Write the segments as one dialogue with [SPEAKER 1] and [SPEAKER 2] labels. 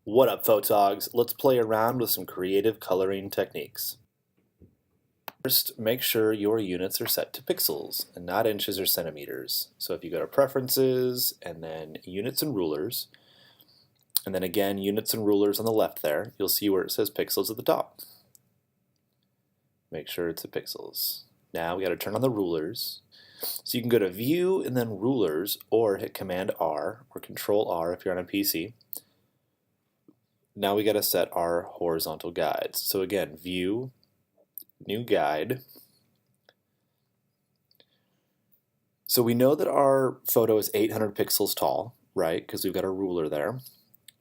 [SPEAKER 1] What up, photogs? Let's play around with some creative coloring techniques. First, make sure your units are set to pixels and not inches or centimeters. So if you go to Preferences and then Units and Rulers, and then again Units and Rulers on the left there, you'll see where it says pixels at the top. Make sure it's at pixels. Now we got to turn on the rulers. So you can go to View and then Rulers, or hit Command R or Control R if you're on a PC. Now we got to set our horizontal guides. So again, View, New Guide. So we know that our photo is 800 pixels tall, right? Because we've got a ruler there.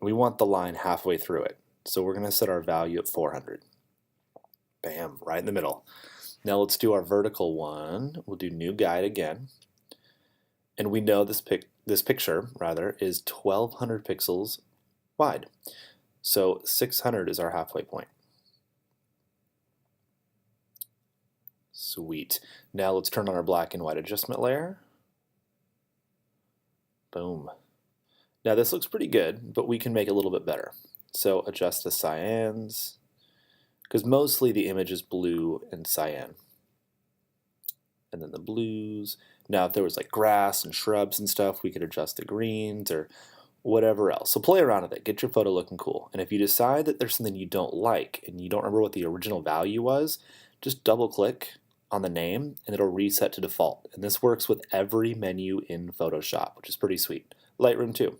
[SPEAKER 1] We want the line halfway through it. So we're going to set our value at 400. Bam, right in the middle. Now let's do our vertical one. We'll do New Guide again. And we know this picture is 1200 pixels wide. So 600 is our halfway point. Sweet. Now let's turn on our black and white adjustment layer. Boom. Now this looks pretty good, but we can make it a little bit better. So adjust the cyans, because mostly the image is blue and cyan. And then the blues. Now if there was like grass and shrubs and stuff, we could adjust the greens or whatever else. So play around with it, get your photo looking cool. And if you decide that there's something you don't like and you don't remember what the original value was, just double click on the name and it'll reset to default. And this works with every menu in Photoshop, which is pretty sweet. Lightroom too.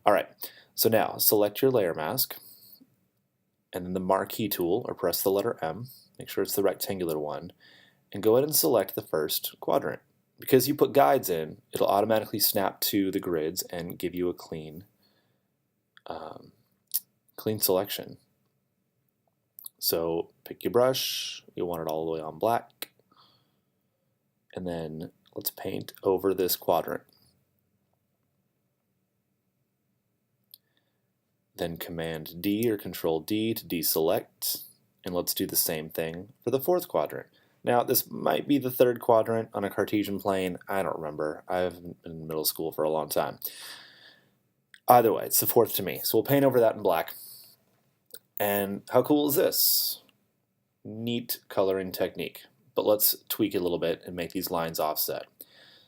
[SPEAKER 1] All right, so now select your layer mask and then the Marquee tool, or press the letter M, make sure it's the rectangular one, and go ahead and select the first quadrant. Because you put guides in, it'll automatically snap to the grids and give you a clean selection. So pick your brush, you want it all the way on black, and then let's paint over this quadrant. Then Command D or Control D to deselect, and let's do the same thing for the fourth quadrant. Now, this might be the third quadrant on a Cartesian plane. I don't remember. I haven't been in middle school for a long time. Either way, it's the fourth to me. So we'll paint over that in black. And how cool is this? Neat coloring technique. But let's tweak it a little bit and make these lines offset.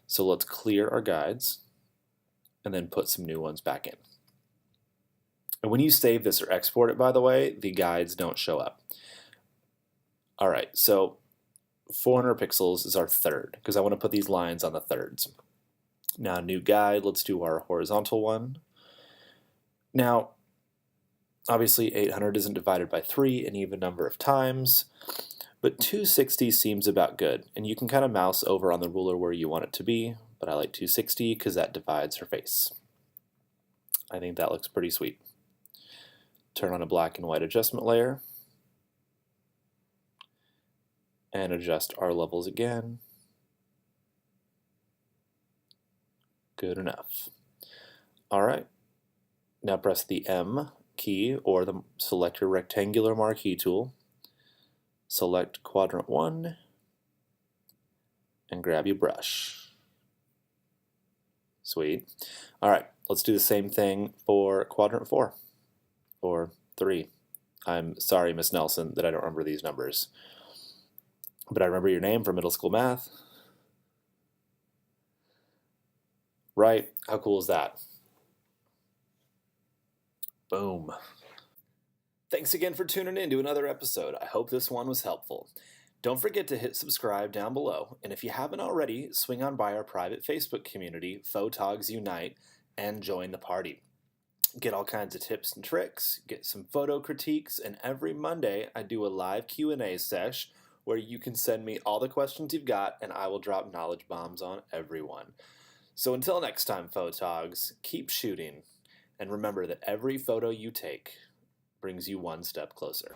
[SPEAKER 1] So let's clear our guides and then put some new ones back in. And when you save this or export it, by the way, the guides don't show up. All right, so 400 pixels is our third, because I want to put these lines on the thirds. Now, New Guide, let's do our horizontal one. Now, obviously 800 isn't divided by 3 an even number of times, but 260 seems about good, and you can kind of mouse over on the ruler where you want it to be, but I like 260 because that divides her face. I think that looks pretty sweet. Turn on a black and white adjustment layer, and adjust our levels again. Good enough. All right, now press the M key or select your rectangular Marquee tool, select quadrant 1, and grab your brush. Sweet. All right, let's do the same thing for quadrant 4 or 3. I'm sorry, Miss Nelson, that I don't remember these numbers. But I remember your name from middle school math. Right? How cool is that? Boom. Thanks again for tuning in to another episode. I hope this one was helpful. Don't forget to hit subscribe down below. And if you haven't already, swing on by our private Facebook community, Photogs Unite, and join the party. Get all kinds of tips and tricks, get some photo critiques, and every Monday I do a live Q&A sesh where you can send me all the questions you've got and I will drop knowledge bombs on everyone. So until next time, photogs, keep shooting, and remember that every photo you take brings you one step closer.